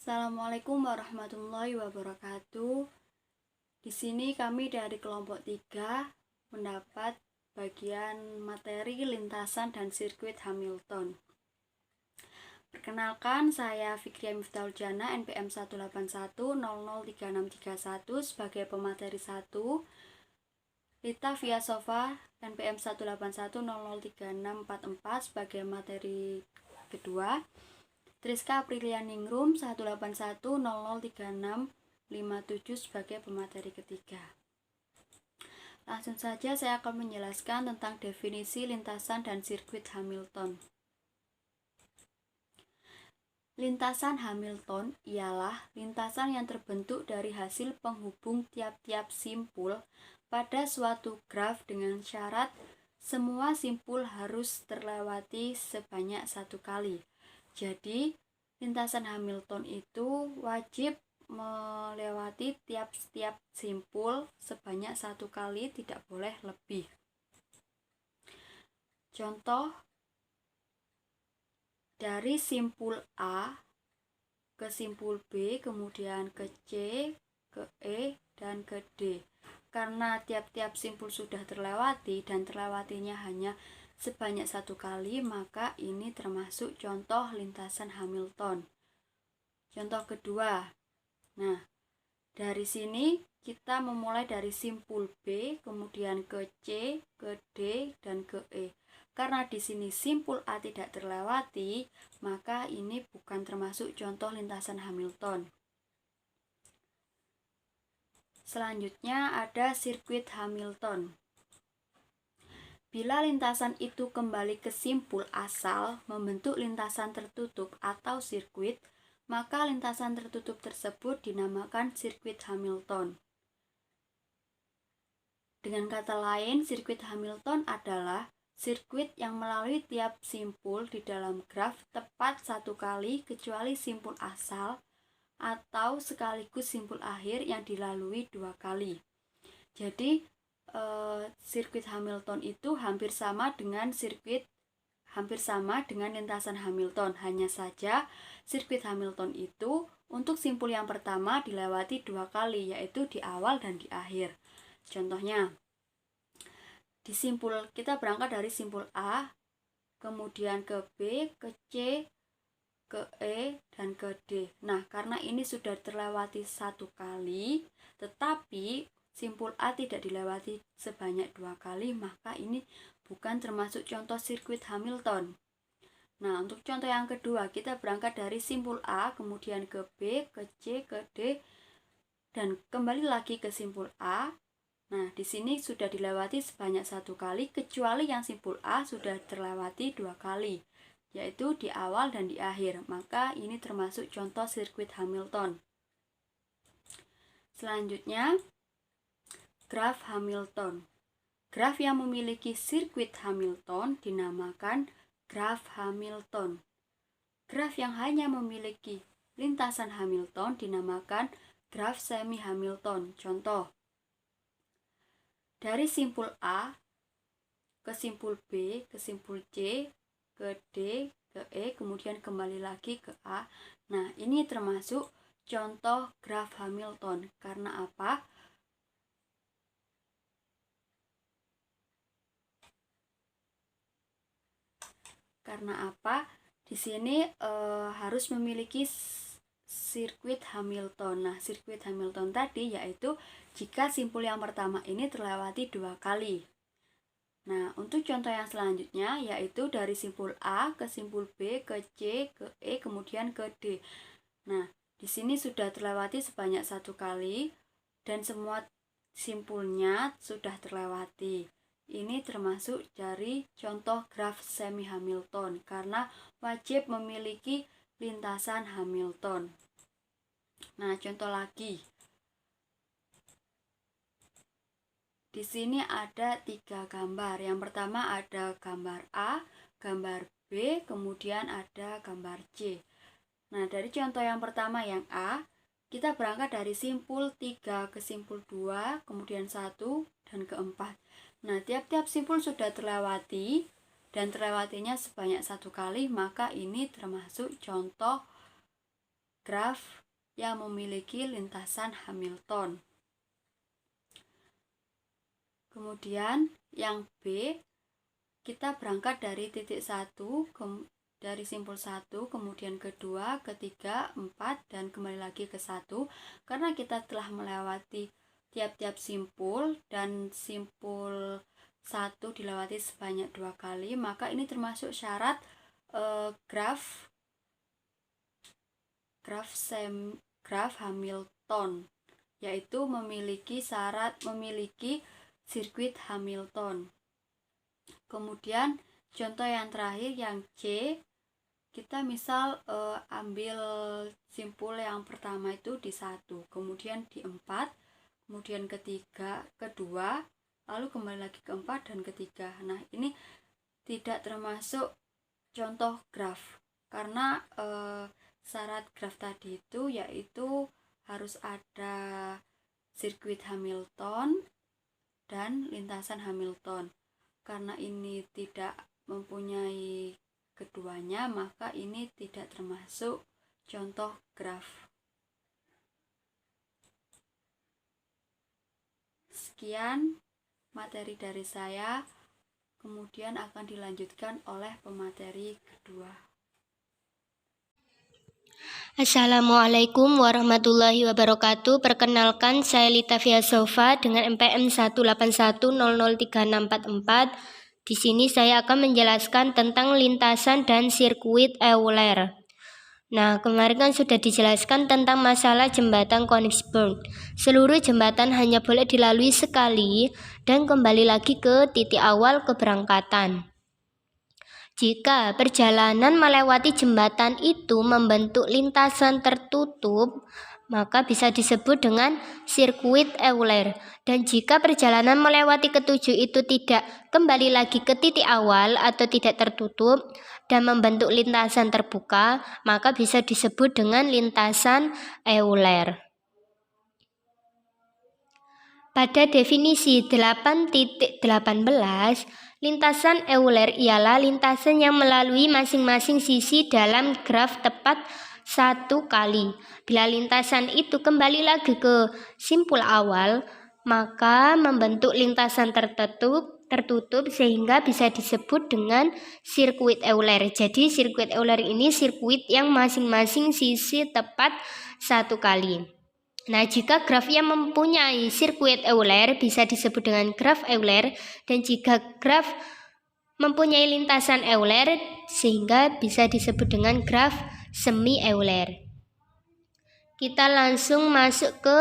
Assalamualaikum warahmatullahi wabarakatuh. Di sini kami dari kelompok 3 mendapat bagian materi lintasan dan sirkuit Hamilton. Perkenalkan, saya Fikriya Miftahul Jana, NPM 181003631 sebagai pemateri 1. Lita Viasova, NPM 181003644 sebagai materi kedua. Triska Aprilianingrum 181003657 sebagai pemateri ketiga. Langsung saja saya akan menjelaskan tentang definisi lintasan dan sirkuit Hamilton. Lintasan Hamilton ialah lintasan yang terbentuk dari hasil penghubung tiap-tiap simpul pada suatu graf dengan syarat semua simpul harus terlewati sebanyak satu kali. Jadi, lintasan Hamilton itu wajib melewati tiap-tiap simpul sebanyak satu kali, tidak boleh lebih. Contoh, dari simpul A ke simpul B, kemudian ke C, ke E, dan ke D. Karena tiap-tiap simpul sudah terlewati dan terlewatinya hanya sebanyak satu kali, maka ini termasuk contoh lintasan Hamilton. Contoh kedua, nah dari sini kita memulai dari simpul B, kemudian ke C, ke D, dan ke E. Karena di sini simpul A tidak terlewati, maka ini bukan termasuk contoh lintasan Hamilton. Selanjutnya ada sirkuit Hamilton. Bila lintasan itu kembali ke simpul asal membentuk lintasan tertutup atau sirkuit, maka lintasan tertutup tersebut dinamakan sirkuit Hamilton. Dengan kata lain, sirkuit Hamilton adalah sirkuit yang melalui tiap simpul di dalam graf tepat satu kali kecuali simpul asal atau sekaligus simpul akhir yang dilalui dua kali. Jadi, sirkuit Hamilton itu hampir sama dengan lintasan Hamilton. Hanya saja sirkuit Hamilton itu untuk simpul yang pertama dilewati dua kali, yaitu di awal dan di akhir. Contohnya, di simpul kita berangkat dari simpul A, kemudian ke B, ke C, ke E, dan ke D. Nah, karena ini sudah terlewati satu kali, tetapi simpul A tidak dilewati sebanyak dua kali, maka ini bukan termasuk contoh sirkuit Hamilton. Nah, untuk contoh yang kedua, kita berangkat dari simpul A, kemudian ke B, ke C, ke D, dan kembali lagi ke simpul A. Nah, di sini sudah dilewati sebanyak satu kali, kecuali yang simpul A sudah terlewati dua kali, yaitu di awal dan di akhir. Maka ini termasuk contoh sirkuit Hamilton. Selanjutnya, graf Hamilton. Graf yang memiliki sirkuit Hamilton dinamakan graf Hamilton. Graf yang hanya memiliki lintasan Hamilton dinamakan graf semi Hamilton. Contoh, dari simpul A ke simpul B, ke simpul C, ke D, ke E, kemudian kembali lagi ke A. Nah, ini termasuk contoh graf Hamilton. Karena apa? Di sini harus memiliki sirkuit Hamilton. Nah, sirkuit Hamilton tadi yaitu jika simpul yang pertama ini terlewati dua kali. Nah, untuk contoh yang selanjutnya yaitu dari simpul A ke simpul B, ke C, ke E, kemudian ke D. Nah, di sini sudah terlewati sebanyak satu kali dan semua simpulnya sudah terlewati. Ini termasuk dari contoh graf semi Hamilton karena wajib memiliki lintasan Hamilton. Nah, contoh lagi. Di sini ada 3 gambar. Yang pertama ada gambar A, gambar B, kemudian ada gambar C. Nah, dari contoh yang pertama yang A, kita berangkat dari simpul 3 ke simpul 2, kemudian 1, dan keempat. Nah, tiap-tiap simpul sudah terlewati dan terlewatinya sebanyak satu kali, maka ini termasuk contoh graf yang memiliki lintasan Hamilton. Kemudian yang B, kita berangkat dari titik 1, dari simpul 1, kemudian kedua, ketiga, 4, dan kembali lagi ke 1. Karena kita telah melewati tiap-tiap simpul dan simpul 1 dilewati sebanyak 2 kali, maka ini termasuk syarat graf Hamilton, yaitu memiliki sirkuit Hamilton. Kemudian contoh yang terakhir yang C, kita misal ambil simpul yang pertama itu di 1, kemudian di 4, kemudian kedua, lalu kembali lagi ke 4 dan ketiga. Nah, ini tidak termasuk contoh graf, karena syarat graf tadi itu yaitu harus ada sirkuit Hamilton dan lintasan Hamilton. Karena ini tidak mempunyai keduanya, maka ini tidak termasuk contoh graf. Sekian materi dari saya, kemudian akan dilanjutkan oleh pemateri kedua. Assalamualaikum warahmatullahi wabarakatuh. Perkenalkan, saya Lita Fiasofa dengan MPM 181003644. Di sini saya akan menjelaskan tentang lintasan dan sirkuit Euler. Nah, kemarin kan sudah dijelaskan tentang masalah jembatan Königsberg. Seluruh jembatan hanya boleh dilalui sekali dan kembali lagi ke titik awal keberangkatan. Jika perjalanan melewati jembatan itu membentuk lintasan tertutup, maka bisa disebut dengan sirkuit Euler. Dan jika perjalanan melewati ketujuh itu tidak kembali lagi ke titik awal atau tidak tertutup dan membentuk lintasan terbuka, maka bisa disebut dengan lintasan Euler. Pada definisi 8.18, lintasan Euler ialah lintasan yang melalui masing-masing sisi dalam graf tepat 1 kali. Bila lintasan itu kembali lagi ke simpul awal, maka membentuk lintasan tertutup sehingga bisa disebut dengan sirkuit Euler. Jadi sirkuit Euler ini sirkuit yang masing-masing sisi tepat 1 kali. Nah, jika graf yang mempunyai sirkuit Euler bisa disebut dengan graf Euler, dan jika graf mempunyai lintasan Euler sehingga bisa disebut dengan graf semi Euler. Kita langsung masuk ke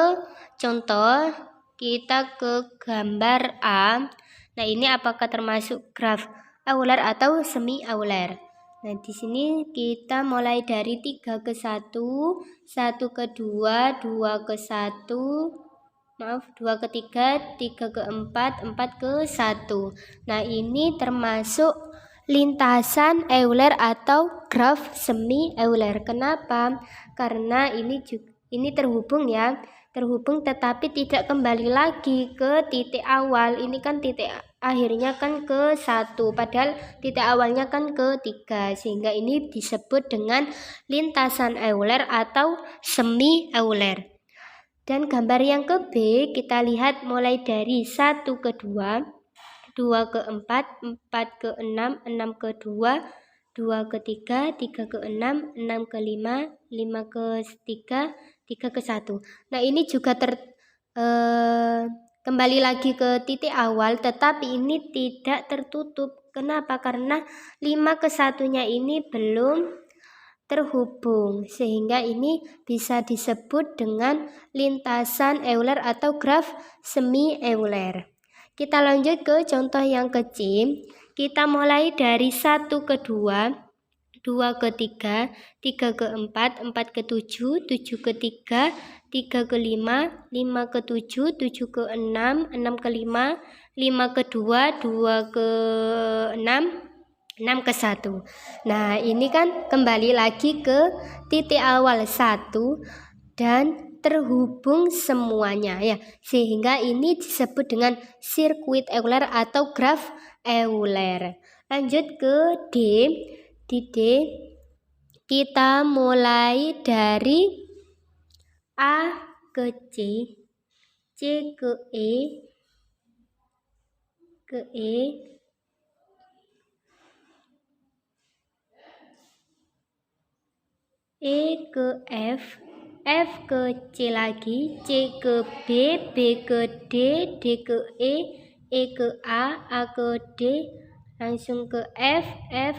contoh, kita ke gambar A. Nah, ini apakah termasuk graf Euler atau semi Euler? Nah, di sini kita mulai dari 3 ke 1, 1 ke 2, 2 ke 1, 2 ke 3, 3 ke 4, 4 ke 1. Nah, ini termasuk lintasan Euler atau graf semi Euler. Kenapa? Karena ini terhubung tetapi tidak kembali lagi ke titik awal. Ini kan titik akhirnya kan ke 1, padahal titik awalnya kan ke 3, sehingga ini disebut dengan lintasan Euler atau semi Euler. Dan gambar yang ke B, kita lihat mulai dari 1 ke 2, 2 ke 4, 4 ke 6, 6 ke 2, 2 ke 3, 3 ke 6, 6 ke 5, 5 ke 3, 3 ke 1. Nah, ini juga kembali lagi ke titik awal, tetapi ini tidak tertutup. Kenapa? Karena 5 ke 1-nya ini belum terhubung, sehingga ini bisa disebut dengan lintasan Euler atau graf semi Euler. Kita lanjut ke contoh yang kecil. Kita mulai dari 1 ke 2, 2 ke 3, 3 ke 4, 4 ke 7, 7 ke 3, 3 ke 5, 5 ke 7, 7 ke 6, 6 ke 5, 5 ke 2, 2 ke 6, 6 ke 1. Nah, ini kan kembali lagi ke titik awal 1 dan terhubung semuanya ya. Sehingga ini disebut dengan sirkuit Euler atau graf Euler. Lanjut ke D. Di D Kita mulai dari A ke C ke E, E ke F ke C lagi, C ke B ke D ke E ke A ke D, langsung ke F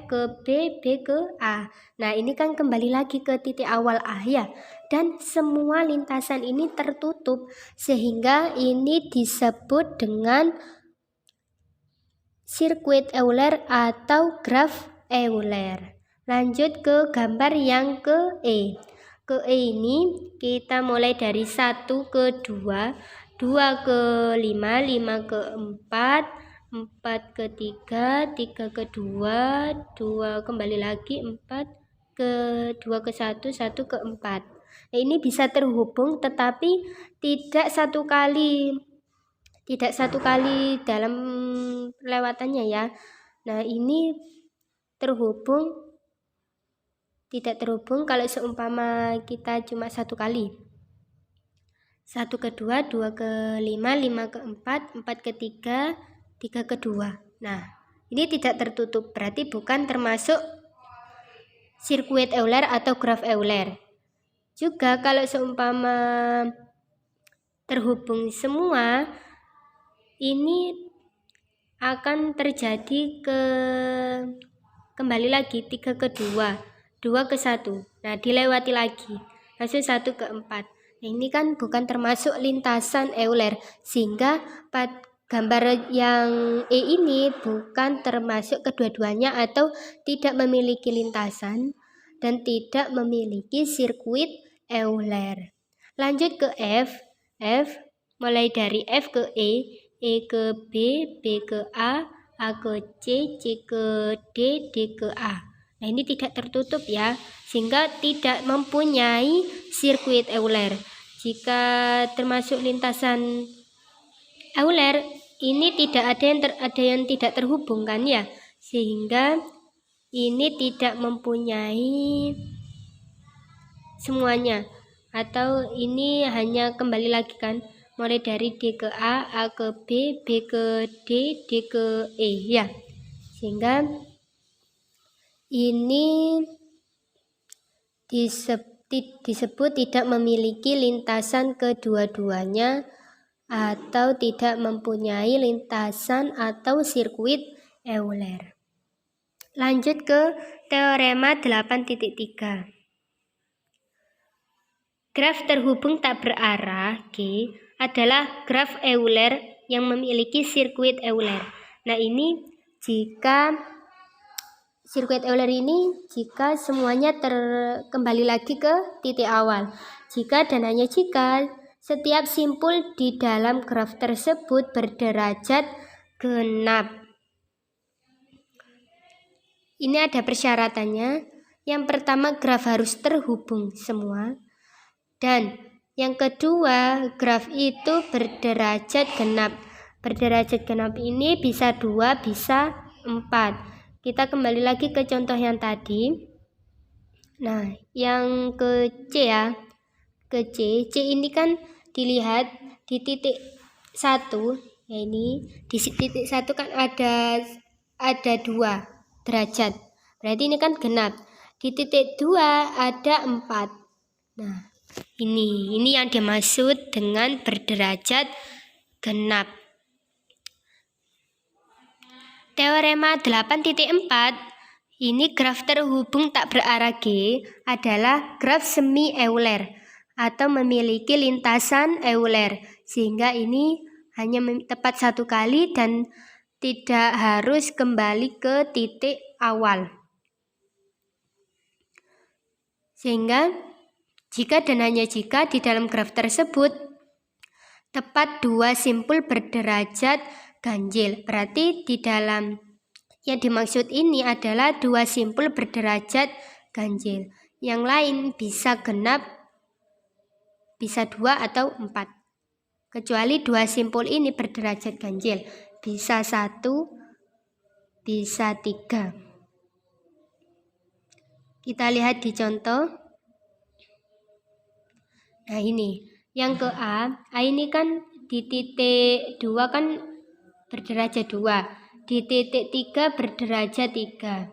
ke B ke A. Nah, ini kan kembali lagi ke titik awal A ya. Dan semua lintasan ini tertutup sehingga ini disebut dengan sirkuit Euler atau graf Euler. Lanjut ke gambar yang ke E. Ke E ini kita mulai dari 1 ke 2, 2 ke 5, 5 ke 4, 4 ke 3, 3 ke 2, 2 kembali lagi 4 ke 2 ke 1, 1 ke 4. Nah, ini bisa terhubung tetapi tidak satu kali dalam lewatannya ya. Nah, ini tidak terhubung kalau seumpama kita cuma satu kali. 1 ke 2, 2 ke 5, 5 ke 4, 4 ke 3, 3 ke 2. Nah, ini tidak tertutup, berarti bukan termasuk sirkuit Euler atau graf Euler. Juga kalau seumpama terhubung semua, ini akan terjadi kembali lagi 3 ke 2, 2 ke 1. Nah, dilewati lagi, langsung 1 ke 4. Nah, ini kan bukan termasuk lintasan Euler, sehingga gambar yang E ini bukan termasuk kedua-duanya atau tidak memiliki lintasan dan tidak memiliki sirkuit Euler. Lanjut ke F mulai dari F ke E ke B ke A ke C ke D ke A. Nah, ini tidak tertutup ya, sehingga tidak mempunyai sirkuit Euler. Jika termasuk lintasan Euler, ini tidak ada yang tidak terhubung kan ya, sehingga ini tidak mempunyai semuanya, atau ini hanya kembali lagi kan, mulai dari D ke A ke B ke D ke E ya, sehingga ini disebut tidak memiliki lintasan kedua-duanya atau tidak mempunyai lintasan atau sirkuit Euler. Lanjut ke teorema 8.3. Graf terhubung tak berarah G adalah graf Euler yang memiliki sirkuit Euler. Nah, ini jika sirkuit Euler ini jika semuanya kembali lagi ke titik awal. Jika dan hanya jika setiap simpul di dalam graf tersebut berderajat genap. Ini ada persyaratannya. Yang pertama, graf harus terhubung semua. Dan yang kedua, graf itu berderajat genap. Berderajat genap ini bisa 2, bisa 4. Kita kembali lagi ke contoh yang tadi. Nah, yang ke C ya. Ke C ini kan dilihat di titik 1. Ya, ini di titik 1 kan ada 2 derajat. Berarti ini kan genap. Di titik 2 ada 4. Nah, ini yang dimaksud dengan berderajat genap. Teorema 8.4, ini graf terhubung tak berarah G adalah graf semi Euler atau memiliki lintasan Euler, sehingga ini hanya tepat satu kali dan tidak harus kembali ke titik awal. Sehingga jika dan hanya jika di dalam graf tersebut tepat 2 simpul berderajat ganjil, berarti di dalam yang dimaksud ini adalah 2 simpul berderajat ganjil. Yang lain bisa genap, bisa 2 atau 4. Kecuali 2 simpul ini berderajat ganjil, bisa 1, bisa 3. Kita lihat di contoh. Nah ini, yang ke A ini kan di titik 2 kan berderajat 2, di titik 3 berderajat 3.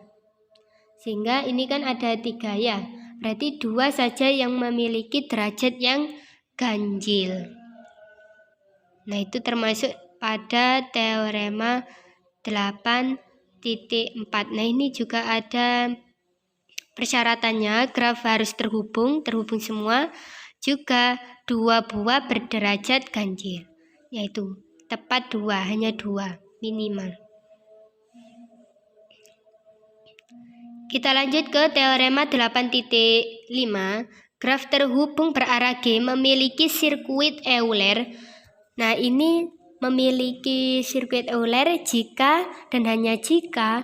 Sehingga ini kan ada 3 ya, berarti 2 saja yang memiliki derajat yang ganjil. Nah itu termasuk pada teorema 8.4. Nah ini juga ada persyaratannya, graf harus terhubung semua, juga 2 buah berderajat ganjil, yaitu tepat 2, hanya 2 minimal. Kita lanjut ke teorema 8.5. Graf terhubung berarah G memiliki sirkuit Euler. Nah ini memiliki sirkuit Euler jika dan hanya jika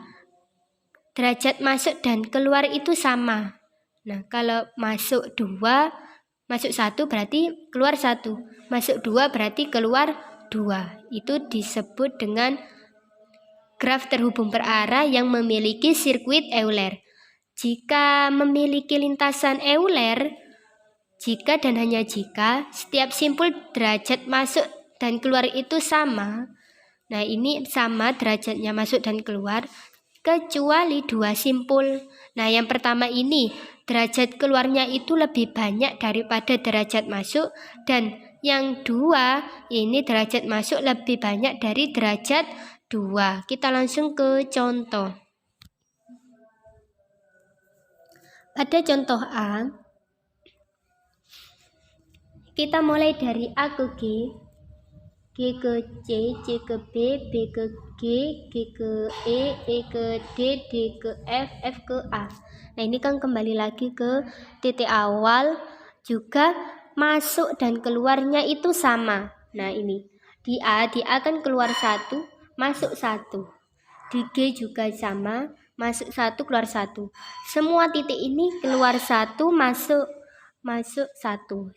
derajat masuk dan keluar itu sama. Nah kalau masuk 2, masuk 1 berarti keluar 1, masuk 2 berarti keluar 2. Itu disebut dengan graf terhubung berarah yang memiliki sirkuit Euler. Jika memiliki lintasan Euler, jika dan hanya jika setiap simpul derajat masuk dan keluar itu sama. Nah ini sama derajatnya masuk dan keluar kecuali 2 simpul. Nah yang pertama ini derajat keluarnya itu lebih banyak daripada derajat masuk, dan yang 2 ini derajat masuk lebih banyak dari derajat 2. Kita langsung ke contoh. Pada contoh A, kita mulai dari A ke G, G ke C, C ke B, B ke G, G ke E ke D, D ke F, F ke A. Nah ini kan kembali lagi ke titik awal, juga masuk dan keluarnya itu sama. Nah ini di A kan keluar 1, masuk 1. Di G juga sama, masuk 1, keluar 1. Semua titik ini keluar 1, masuk 1.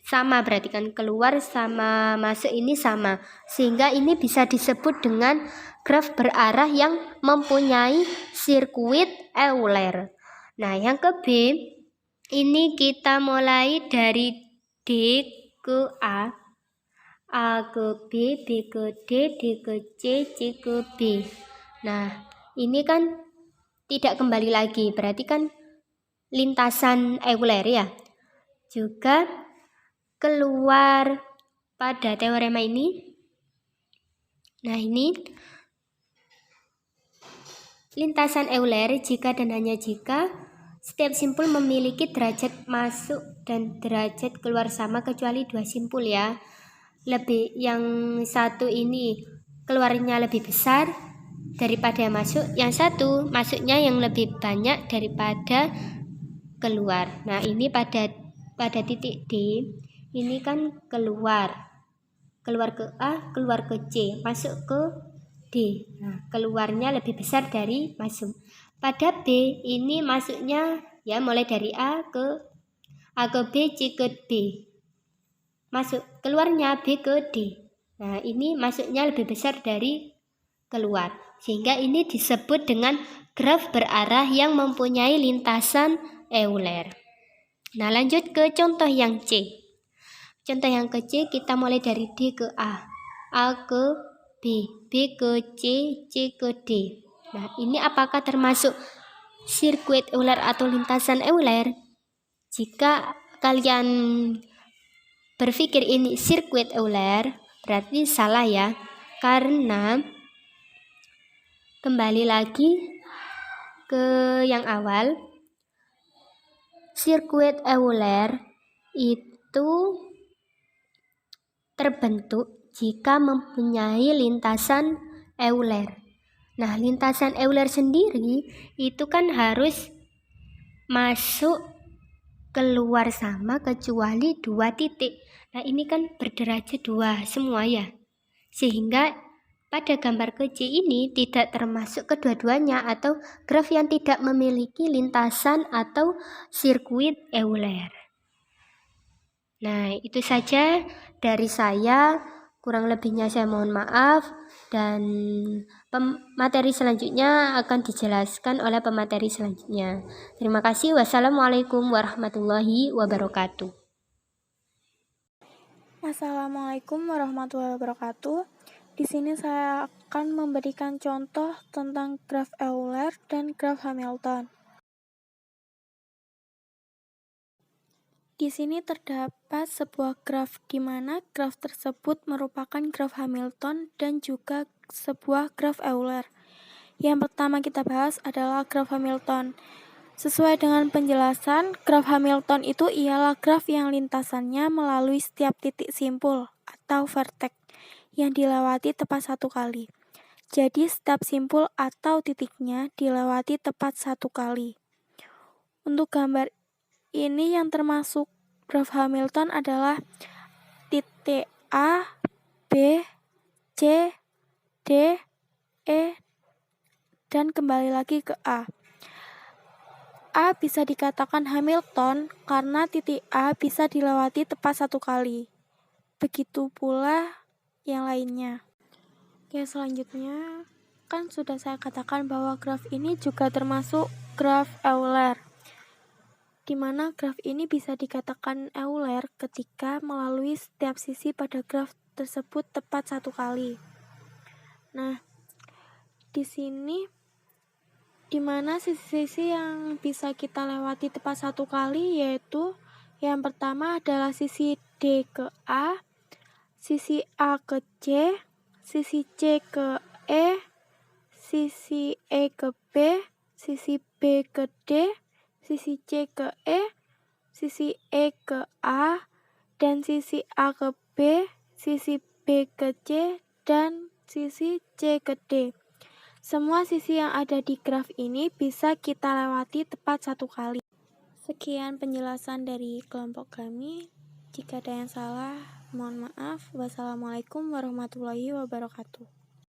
Sama berarti kan, keluar sama masuk ini sama. Sehingga ini bisa disebut dengan graf berarah yang mempunyai sirkuit Euler. Nah yang ke B, ini kita mulai dari D ke A ke B, B ke D, D ke C, C ke B. Nah ini kan tidak kembali lagi, berarti kan lintasan Euler ya. Juga keluar pada teorema ini. Nah ini lintasan Euler jika dan hanya jika setiap simpul memiliki derajat masuk dan derajat keluar sama kecuali 2 simpul ya. Yang satu ini keluarnya lebih besar daripada masuk, yang satu masuknya yang lebih banyak daripada keluar. Nah ini pada titik D ini kan keluar ke A, keluar ke C, masuk ke D. Nah keluarnya lebih besar dari masuk. Pada B ini masuknya ya mulai dari A ke B, C ke B, masuk, keluarnya B ke D. Nah ini masuknya lebih besar dari keluar, sehingga ini disebut dengan graf berarah yang mempunyai lintasan Euler. Nah lanjut ke contoh yang C. Contoh yang ke C kita mulai dari D ke A ke B, B ke C, C ke D. Nah ini apakah termasuk sirkuit Euler atau lintasan Euler? Jika kalian berpikir ini sirkuit Euler, berarti salah ya, karena kembali lagi ke yang awal, sirkuit Euler itu terbentuk jika mempunyai lintasan Euler. Nah lintasan Euler sendiri itu kan harus masuk keluar sama kecuali 2 titik. Nah ini kan berderajat 2 semua ya, sehingga pada gambar ke C ini tidak termasuk kedua-duanya atau graf yang tidak memiliki lintasan atau sirkuit Euler. Nah itu saja dari saya. Kurang lebihnya saya mohon maaf, dan materi selanjutnya akan dijelaskan oleh pemateri selanjutnya. Terima kasih. Wassalamualaikum warahmatullahi wabarakatuh. Assalamualaikum warahmatullahi wabarakatuh. Di sini saya akan memberikan contoh tentang graf Euler dan graf Hamilton. Di sini terdapat sebuah graf di mana graf tersebut merupakan graf Hamilton dan juga sebuah graf Euler. Yang pertama kita bahas adalah graf Hamilton. Sesuai dengan penjelasan, graf Hamilton itu ialah graf yang lintasannya melalui setiap titik simpul atau vertex yang dilewati tepat satu kali. Jadi setiap simpul atau titiknya dilewati tepat satu kali. Untuk gambar ini yang termasuk graf Hamilton adalah titik A, B, C, D, E, dan kembali lagi ke A. A bisa dikatakan Hamilton karena titik A bisa dilewati tepat satu kali. Begitu pula yang lainnya. Oke, selanjutnya kan sudah saya katakan bahwa graf ini juga termasuk graf Euler, di mana graf ini bisa dikatakan Euler ketika melalui setiap sisi pada graf tersebut tepat satu kali. Nah, di sini di mana sisi-sisi yang bisa kita lewati tepat satu kali, yaitu yang pertama adalah sisi D ke A, sisi A ke C, sisi C ke E, sisi E ke B, sisi B ke D, sisi C ke E, sisi E ke A, dan sisi A ke B, sisi B ke C, dan sisi C ke D. Semua sisi yang ada di graf ini bisa kita lewati tepat satu kali. Sekian penjelasan dari kelompok kami. Jika ada yang salah, mohon maaf. Wassalamualaikum warahmatullahi wabarakatuh.